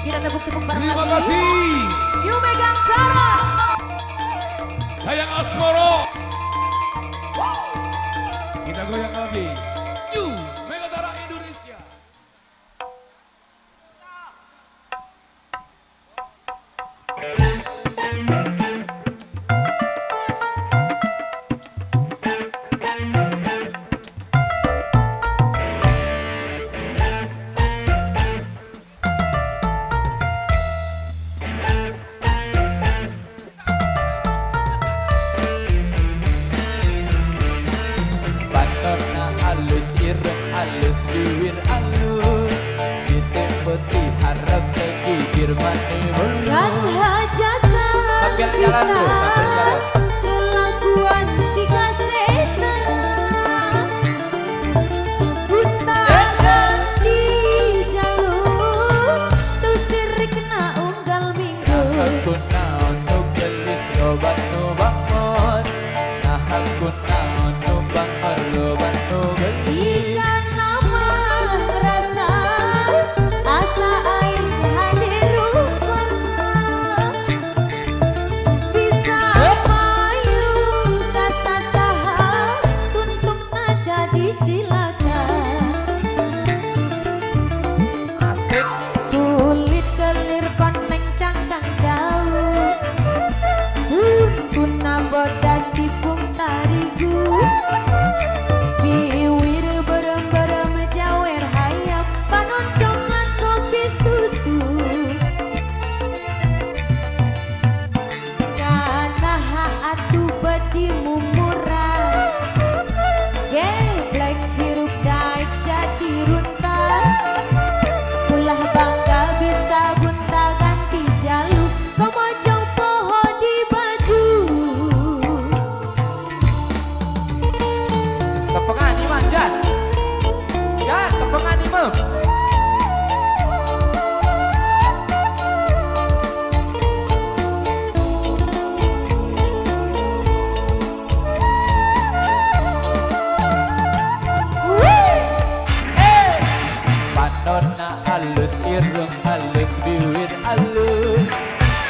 Kita tepuk-tepuk bareng Terima lagi. kasih. Yuk megang cara. Sayang Asmoro. Kita goyang lagi. Yuk, Megatara Indonesia. Bantorna halus ireng halus bibir alus ditempeti harap tegigir mani Dan hajatan Sambil jalan bro, sambil jalan. kelakuan si kaseta Buntakan di jalur tuh sirik na unggal minggu. Aku naon nu gelis loban nu bangun Nah aku naon nu bangor loban nu gelis Ikan nama rasa asa aing hadir rupa bisa mayu kata saha tuntungna jadi cilaka Asik kulit kelir koneng cangkang jauh tuna bodas tipung tarigu biwir berem-berem jawer hayam panoncongan kopi susu kana atuh bedi mumurah geblek hirup daik jadi runtah ulah bangga bisa gunta ganti jalur kemocong poho di baju kepengan iman Jan Jan kepengan imam Pandorna halus irung halus bibir halus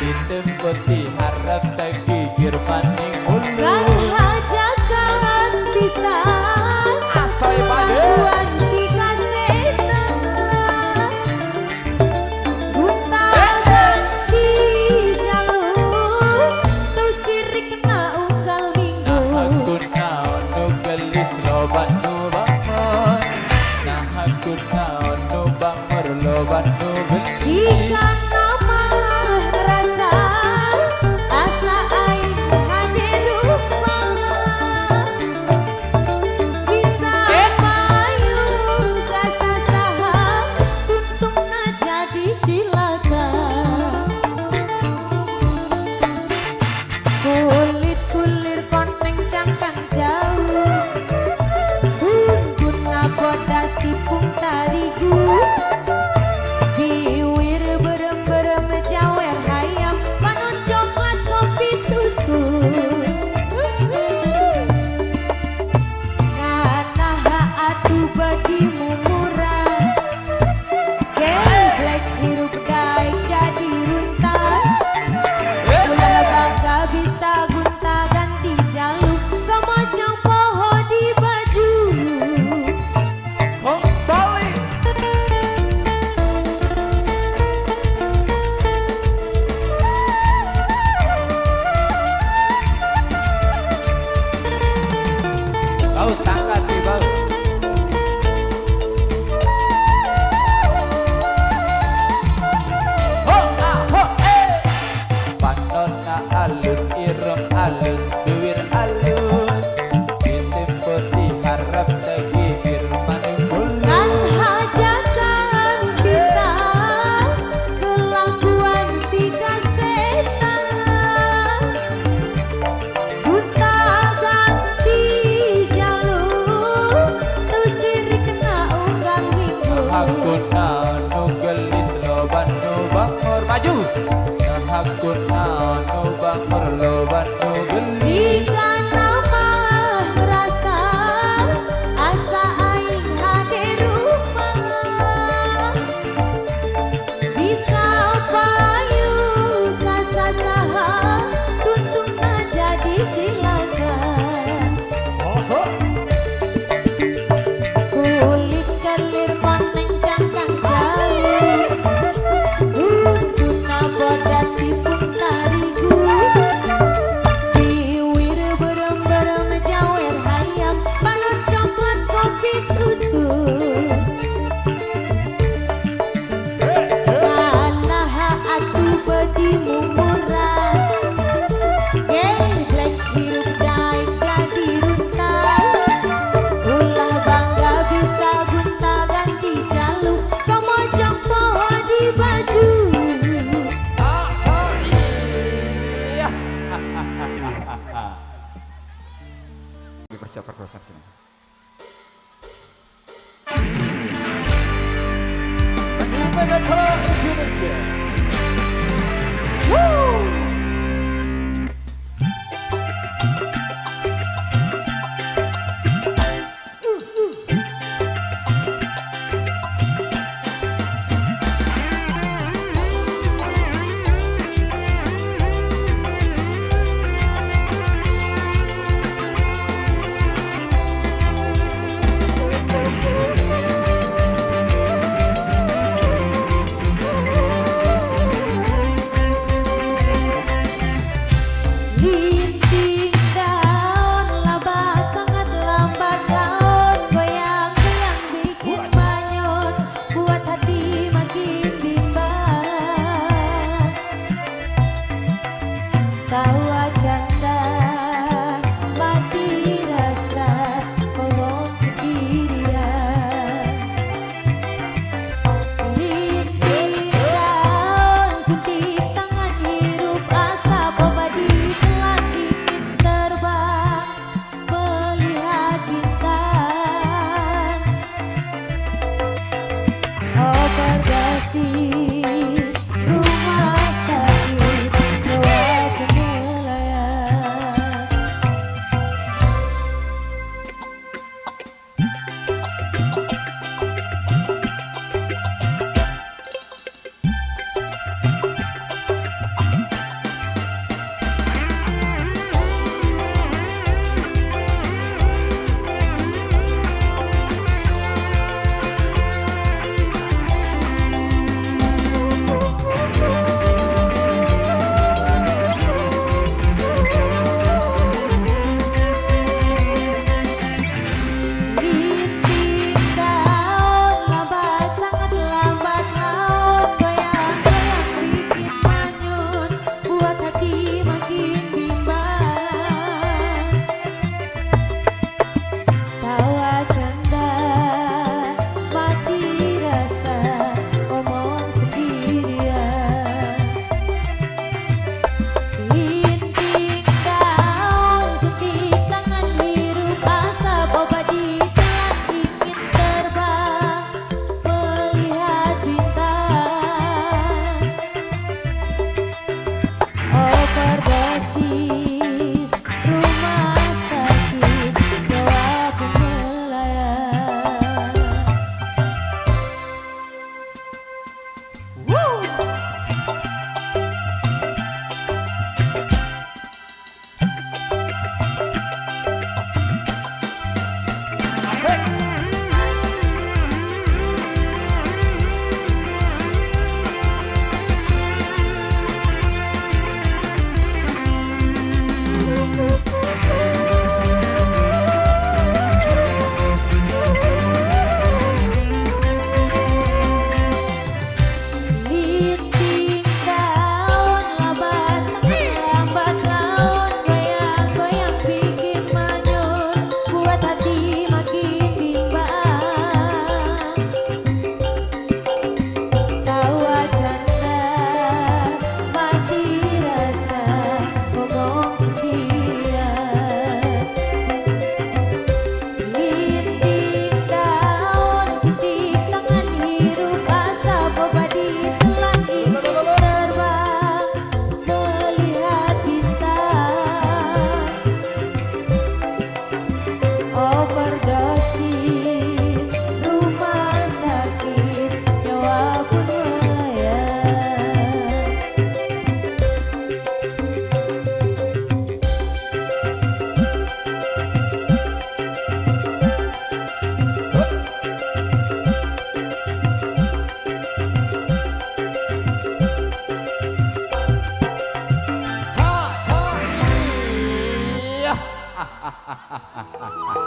ditempeti harap tegigir maning kan ulus hajakan bisa Asoy pade. kelakuan si kaseta buntakan di jalur tuh sirik na unggal minggu. Aku naon nu gelis loban nu bangun Nah aku naon nu bangor loban nu gelis Ikan nama rasa asa aing hadir ah.